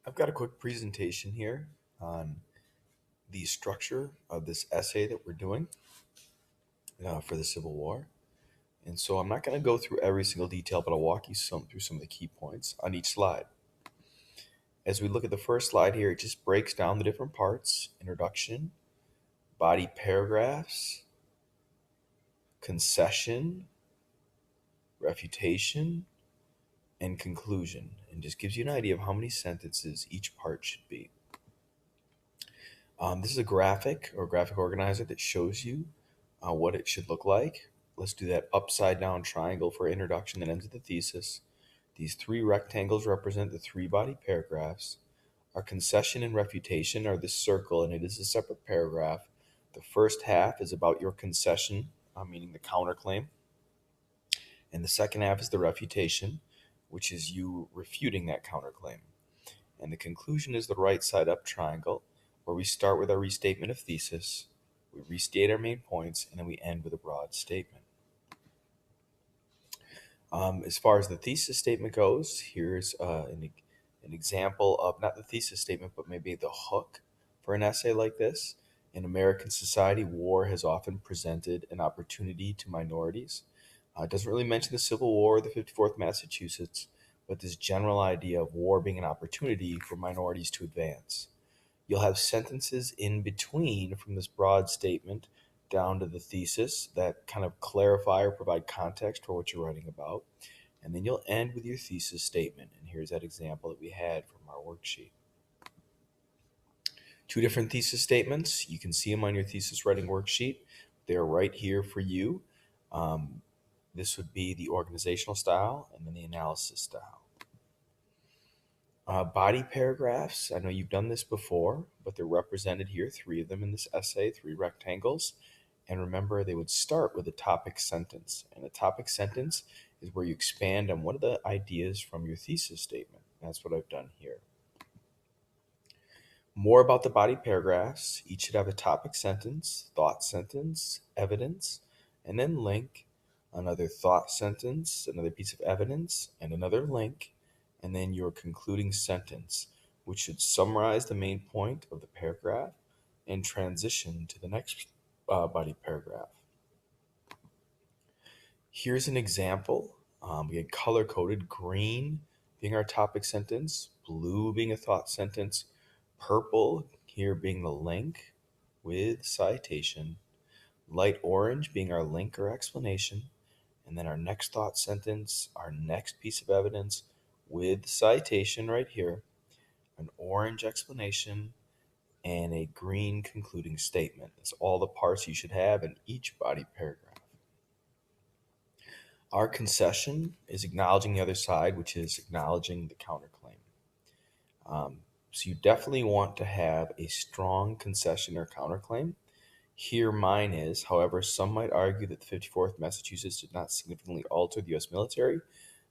I've got a quick presentation here on the structure of this essay that we're doing for the Civil War. And so I'm not going to go through every single detail, but I'll walk you through some of the key points on each slide. As we look at the first slide here, it just breaks down the different parts: introduction, body paragraphs, concession, refutation, and conclusion, and just gives you an idea of how many sentences each part should be. This is a graphic or graphic organizer that shows you what it should look like. Let's do that upside down triangle for introduction that ends with the thesis. These three rectangles represent the three body paragraphs. Our concession and refutation are this circle, and it is a separate paragraph. The first half is about your concession, meaning the counterclaim, and the second half is the refutation, which is you refuting that counterclaim. And the conclusion is the right side up triangle, where we start with our restatement of thesis, we restate our main points, and then we end with a broad statement. As far as the thesis statement goes, here's an example of not the thesis statement, but maybe the hook for an essay like this. In American society, war has often presented an opportunity to minorities. It doesn't really mention the Civil War or the 54th Massachusetts, but this general idea of war being an opportunity for minorities to advance. You'll have sentences in between from this broad statement down to the thesis that kind of clarify or provide context for what you're writing about. And then you'll end with your thesis statement. And here's that example that we had from our worksheet. Two different thesis statements. You can see them on your thesis writing worksheet. They're right here for you. This would be the organizational style and then the analysis style. Body paragraphs, I know you've done this before, but they're represented here, three of them in this essay, three rectangles. And remember, they would start with a topic sentence. And a topic sentence is where you expand on one of the ideas from your thesis statement. That's what I've done here. More about the body paragraphs. Each should have a topic sentence, thought sentence, evidence, and then link, another thought sentence, another piece of evidence, and another link, and then your concluding sentence, which should summarize the main point of the paragraph and transition to the next body paragraph. Here's an example. We had color-coded: green being our topic sentence, blue being a thought sentence, purple here being the link with citation, light orange being our link or explanation, and then our next thought sentence, our next piece of evidence with citation right here, an orange explanation, and a green concluding statement. That's all the parts you should have in each body paragraph. Our concession is acknowledging the other side, which is acknowledging the counterclaim. So you definitely want to have a strong concession or counterclaim. Here mine is, however, some might argue that the 54th Massachusetts did not significantly alter the U.S. military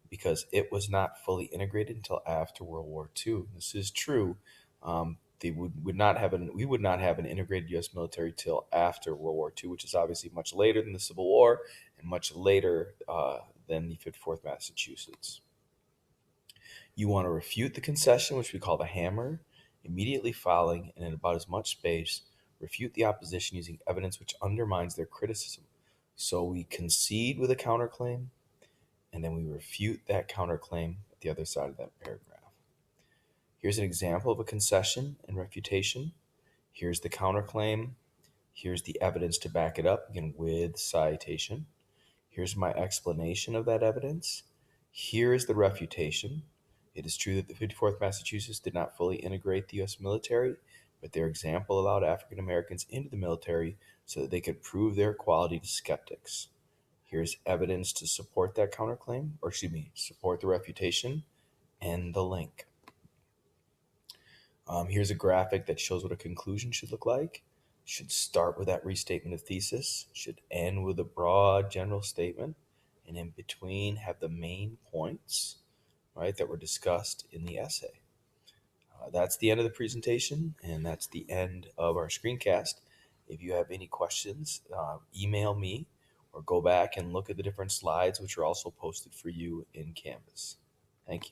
because it was not fully integrated until after World War II. This is true. We would not have an integrated U.S. military till after World War II, which is obviously much later than the Civil War and much later than the 54th Massachusetts. You want to refute the concession, which we call the hammer, immediately following, and in about as much space, refute the opposition using evidence which undermines their criticism. So we concede with a counterclaim, and then we refute that counterclaim at the other side of that paragraph. Here's an example of a concession and refutation. Here's the counterclaim. Here's the evidence to back it up, again with citation. Here's my explanation of that evidence. Here is the refutation. It is true that the 54th Massachusetts did not fully integrate the U.S. military, but their example allowed African Americans into the military so that they could prove their equality to skeptics. Here's evidence to support that counterclaim, support the refutation and the link. Here's a graphic that shows what a conclusion should look like. Should start with that restatement of thesis, should end with a broad general statement, and in between have the main points, right, that were discussed in the essay. That's the end of the presentation, and that's the end of our screencast. If you have any questions, email me or go back and look at the different slides, which are also posted for you in Canvas. Thank you.